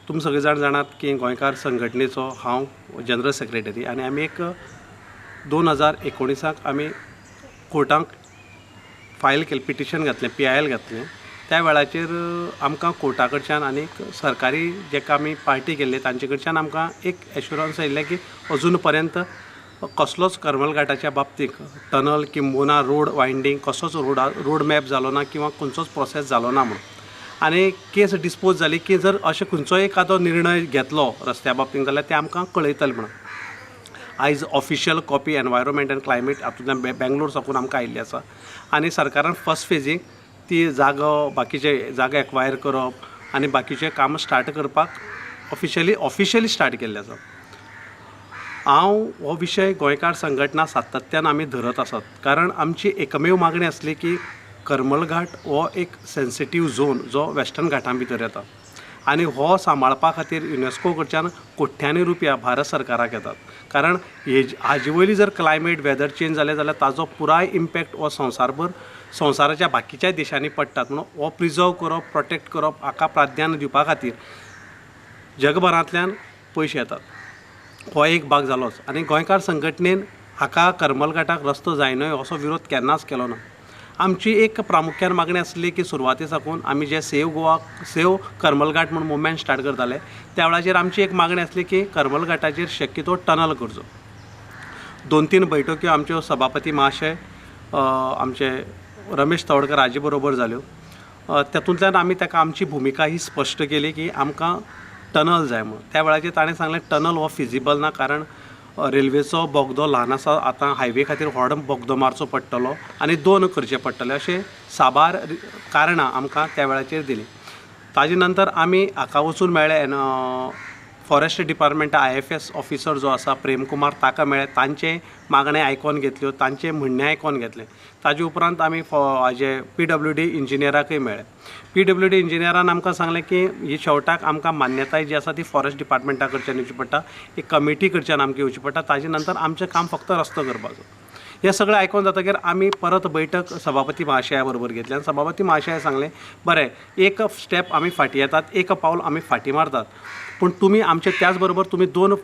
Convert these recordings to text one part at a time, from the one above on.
तुम सगळे जाण जाणात की गोंयकार संघटनेचो हांव जनरल सेक्रेटरी आनी आमी एक 2019 आमी कोर्टाक फायल केलें पिटिशन घातलें PIL घातलें. त्या वेळाचेर आमकां कोर्टा कडच्यान आनीक सरकारी जेका आमी पार्टी केल्ली तांचे कडच्यान आमकां एक एश्युरन्स आयिल्लें की अजून पर्यंत कसलोच करमल घाटाच्या बाबतींत टनल किंबहुना रोड वायंडींग कसोच रोड मॅप जालो ना किंवा खंयचोच प्रोसेस जालो ना म्हणून. आनी केस डिस्पोज जाली की जर अशें खंयचोय एखादो निर्णय घेतलो रस्त्या बाबतींत जाल्यार ते आमकां कळयतले म्हणून. आयज official copy environment end climate हातूंतल्यान बेंगलोर साकून आमकां आयिल्ली आसा आनी सरकारान फर्स्ट फेजीक ती बाकीचे जागा एक्वायर करप आनी बाकीचे काम स्टार्ट करपाक ऑफिशियली स्टार्ट केल्ले आसा. हांव हो विशय गोंयकार संघटना सातत्यान आमी धरत आसात कारण आमची एकमेव मागणी आसली की करमल घाट हो एक सेन्सिटीव झोन जो वेस्टर्न घाटां भितर येता आनी हो सांबाळपा खातीर युनेस्को कडच्यान कोट्यांनी रुपया भारत सरकाराक येतात कारण हाजे वयली जर क्लायमेट वेदर चेंज जालें जाल्यार ताजो पुराय इम्पॅक्ट हो संवसारभर संवसाराच्या बाकीच्या देशांनी पडटात म्हणून हो प्रिजर्व करप प्रोटेक्ट करप हाका प्राधान्य दिवपा खातीर जगभरांतल्यान पयशे येतात. हो एक भाग जालोच आनी गोंयकार संघटनेन हाका करमल घाटाक रस्तो जायनय असो विरोध केन्नाच केलो ना. आमची एक प्रामुख्यान मागणी आसली की सुरवाते साकून आमी जे सेव करमल घाट म्हणून मुवमेंट स्टार्ट करताले त्या वेळाचेर आमची एक मागणी आसली की करमल घाटाचेर शक्यतो टनल करचो. 2-3 बैठक्यो आमच्यो सभापती महाशय आमचे रमेश तवडकर हाजे बरोबर जाल्यो. तातूंतल्यान आमी ताका आमची भुमिका ही स्पश्ट केली की आमकां टनल जाय म्हणून. त्या वेळाचेर ताणें सांगलें टनल हो फिजिबल ना कारण रेल्वेचो बोगदो ल्हान आसा आतां हायवे खातीर व्हड बोगदो मारचो पडटलो आनी 2 करचे पडटले अशें साबार कारणां आमकां त्या वेळाचेर दिलीं. ताजे नंतर आमी हाका वचून मेळ्ळे फॉरेस्ट डिपार्टमेंटा IFS ऑफिसर जो आसा प्रेम कुमार ताका मेळ्ळे तांचे मागणे आयकोन घेतल्यो तांचे म्हणणे आयकोन घेतले. ताजे उपरांत आमी हाजे PWD इंजिनियराकय मेळ्ळे. PWD इंजिनियरान आमकां सांगलें की ही शेवटाक आमकां मान्यताय जी आसा ती फॉरेस्ट डिपार्टमेंटा कडच्यान येवची पडटा एक कमिटी कडच्यान आमकां येवची पडटा ताजे नंतर आमचें काम फक्त रस्तो करपाचो. हें सगळें आयकोन जातकीर आमी परत बैठक सभापती महाशया बरोबर घेतली आनी सभापती महाशया सांगलें बरें एक स्टेप आमी फाटीं येतात एक पावल आमी फाटीं मारतात पूण तुमी आमचे त्याच बरोबर तुमी 2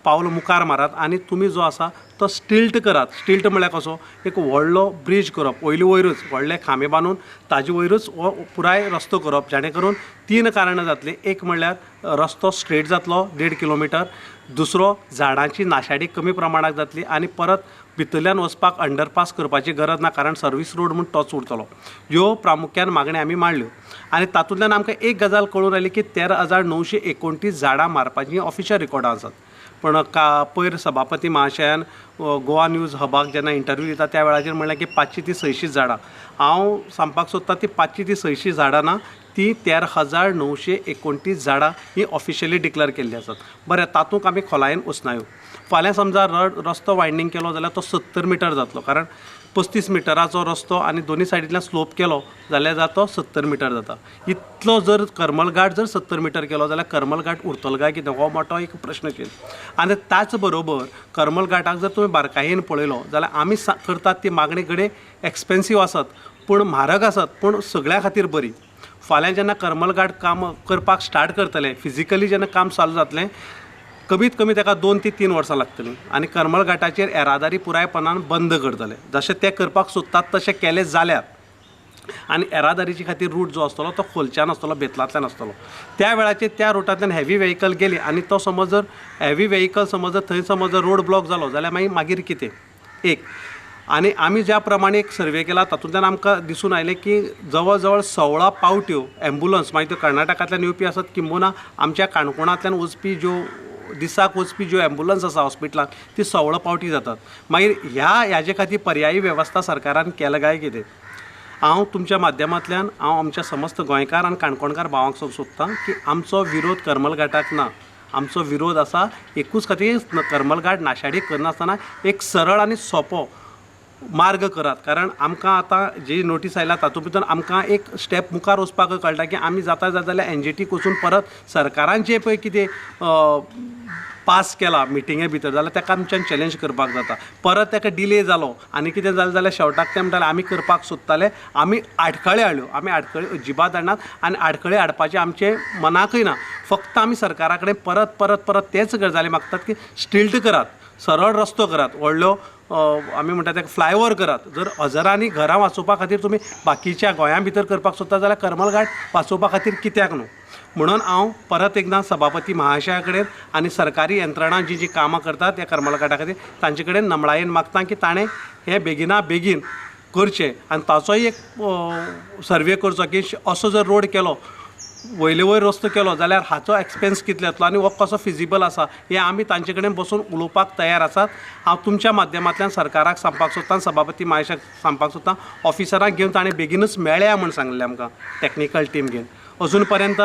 पावल मुखार मारात आनी तुमी जो आसा तो स्टिल्ट करात. स्टिल्ट म्हळ्यार कसो एक व्हडलो ब्रिज करप वयली वयरूच व्हडले खांबे बांदून ताजे वयरूच हो पुराय रस्तो करप जेणे करून 3 कारणां जातलीं. एक म्हणल्यार रस्तो स्ट्रेट जातलो 1.5 किलोमिटर. दुसरो झाडांची नाशाडी कमी प्रमाणात जातली आनी परत भितरल्यान वचपाक अंडरपास करपाची गरज ना कारण सर्वीस रोड म्हूण तोच उरतलो. ह्यो प्रामुख्यान मागण्यो आमी मांडल्यो आनी तातूंतल्यान आमकां एक गजाल कळून आयली की 13,929 झाडां मारपाचीं ऑफिशियल रिकॉर्डां आसात. पण पयर सभापती महाशयान गोवा न्यूज हबाक जेन्ना इंटरव्यू दिता त्या वेळाचेर म्हणलें की 500 ते 600 झाडां. हांव सांगपाक सोदतां ती 500 ते 600 झाडां ना ती 13,929 झाडां ही ऑफिशियली डिक्लेअर केल्ली आसात. बरें तातूंत आमी खोलायेन वचनायो. फाल्यां समजा रस्तो वायंडींग केलो जाल्यार तो 70 मिटर जातलो कारण 35 मिटराचो रस्तो आनी दोनी सायडींतल्यान स्लोप केलो जाल्यार तो 70 मिटर जाता. इतलो जर करमल घाट जर 70 मिटर केलो जाल्यार करमल घाट उरतलो काय कितें हो मोठो एक प्रश्नचिन्ह. आनी त्याच बरोबर करमल घाटाक जर तुमी बारकायेन पळयलो जाल्यार आमी करतात ती मागणी कडेन एक्सपेन्सीव आसत पूण म्हारग आसत पूण सगळ्या खातीर बरी. फाल्यां जेन्ना करमल घाट काम करपाक स्टार्ट करतले फिजिकली जेन्ना काम चालू जातलें कमीत कमी ताका 2 ते 3 वर्सां लागतलीं आनी करमल घाटाचेर येरादारी पुरायपणान बंद करतले. जशें ते करपाक सोदतात तशें केलें जाल्यार आनी येरादारीचे खातीर रूट जो आसतलो तो खोलच्यान आसतलो बेतलांतल्यान आसतलो. त्या वेळाचेर त्या रुटांतल्यान हेवी वेहिकल गेली आनी तो समज जर हेवी वेहिकल समज जर थंय समज जर रोड ब्लॉक जालो जाल्यार मागीर कितें. एक आनी आमी ज्या प्रमाणे एक सर्वे केला तातूंतल्यान आमकां दिसून आयलें की जवळ जवळ 16 पावट्यो एम्बुलन्स मागीर त्यो कर्नाटकांतल्यान येवपी आसत किंबहुना आमच्या काणकोणांतल्यान वचपी ज्यो दिसाक वचपी ज्यो एम्बुलन्स आसा हॉस्पिटलांत ती 16 पावटी जातात. मागीर ह्याचे खातीर पर्यायी वेवस्था सरकारान केल्या काय कितें. हांव तुमच्या माध्यमांतल्यान हांव आमच्या समस्त गोंयकार आनी काणकोणकार भावांक सोदतां की आमचो विरोध करमल घाटाक ना. आमचो विरोध आसा एकूच खातीर करमल घाट नाशाडी करनासतना एक सरळ आनी सोंपो मार्ग करात. कारण आमकां आतां जी नोटीस आयला तातूंत भितर आमकां एक स्टेप मुखार वचपाक कळटा की आमी जाता जाल्यार NGTक वचून परत सरकारान जे पळय कितें पास केला मिटिंगे भितर जाल्यार ताका आमच्यान चॅलेंज करपाक जाता. परत ताका डिले जालो आनी कितें जालें जाल्यार शेवटाक ते म्हणटाले आमी करपाक सोदताले, आमी आडखळे हाडल्यो. आमी आडखळे अजिबात हाडनात आनी आडखळे हाडपाचें आमचे मनाकय ना. फक्त आमी सरकारा कडेन परत परत परत तेच गजाली मागतात की स्टिल्ट करात, सरळ रस्तो करात, व्हडल्यो आमी म्हणटा ताका फ्लायओवर करात. जर हजारांनी घरां वाचोवपा खातीर तुमी बाकीच्या गोंया भितर करपाक सोदता जाल्यार करमल घाट वाचोवपा खातीर कित्याक न्हू. म्हणून हांव परत एकदां सभापती महाशया कडेन आनी सरकारी यंत्रणा जी कामां करतात त्या करमल घाटा खातीर तांचे कडेन नमळायेन मागता की ताणें हें बेगिना बेगीन करचें आनी ताचोय एक सर्वे करचो की असो जर रोड केलो, वयले वयर रस्तो केलो जाल्यार हाचो एक्सपेन्स कितलो येतलो आनी हो कसो फिजिबल आसा हें आमी तांचे कडेन बसून उलोवपाक तयार आसात. हांव तुमच्या माध्यमांतल्यान सरकाराक सांगपाक सोदतां, सभापती महाशयाक सांगपाक सोदतां, ऑफिसरांक घेवन ताणें बेगीनूच मेळया म्हूण सांगलें आमकां टॅक्निकल टीम घेवन. अजून पर्यंत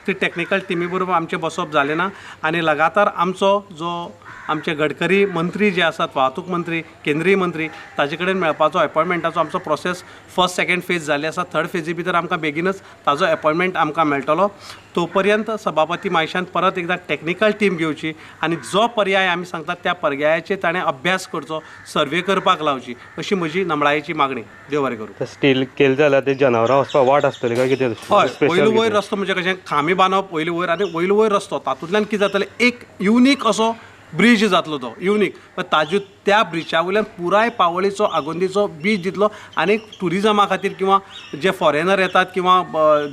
ती टॅक्निकल टिमी बरोबर आमचें बसप जालें ना आनी लगातार आमचो जो आमचे गडकरी मंत्री जे आसात, वाहतूक मंत्री, केंद्रीय मंत्री, ताजे कडेन मेळपाचो अपॉयंटमेंटाचो आमचो प्रोसेस फर्स्ट सेकंड फेज जाल्ली आसा. थर्ड फेजी भितर आमकां बेगीनच ताजो अपॉयंटमेंट आमकां मेळटलो. तो पर्यंत सभापती महाशयान परत एकदां टॅक्निकल टीम घेवची आनी जो पर्याय आमी सांगतात त्या पर्यायाचेर ताणें अभ्यास करचो, सर्वे करपाक लावची, अशी म्हजी नमळायेची मागणी. देव बरें करूं. स्टील केलें जाल्यार ते जनावरां वचपाक वाट आसतली काय कितें? हय, वयलो वयर रस्तो म्हणजे कशें खांबे बांदप वयलो वयर आनी वयलो वयर रस्तो तातूंतल्यान कितें जातलें एक युनीक असो ब्रिज जातलो तो युनीक. ताजे त्या ब्रिजा वयल्यान पुराय पावळीचो आगोंदीचो बीच दितलो आनी टुरिजमा खातीर किंवा जे फॉरेनर येतात किंवा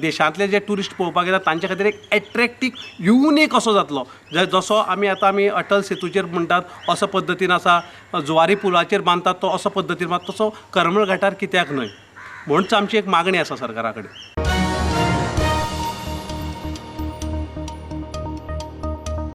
देशांतले जे टुरिस्ट पळोवपाक येतात तांचे खातीर एक एट्रॅक्टीव युनीक असो जातलो. जसो आमी अटल सेतूचेर म्हणटात असो पद्दतीन आसा, जुवारी पुलाचेर बांदतात तो असो पद्दतीन तसो करमल घाटार कित्याक न्हय म्हणूच आमची एक मागणी आसा सरकारा कडेन.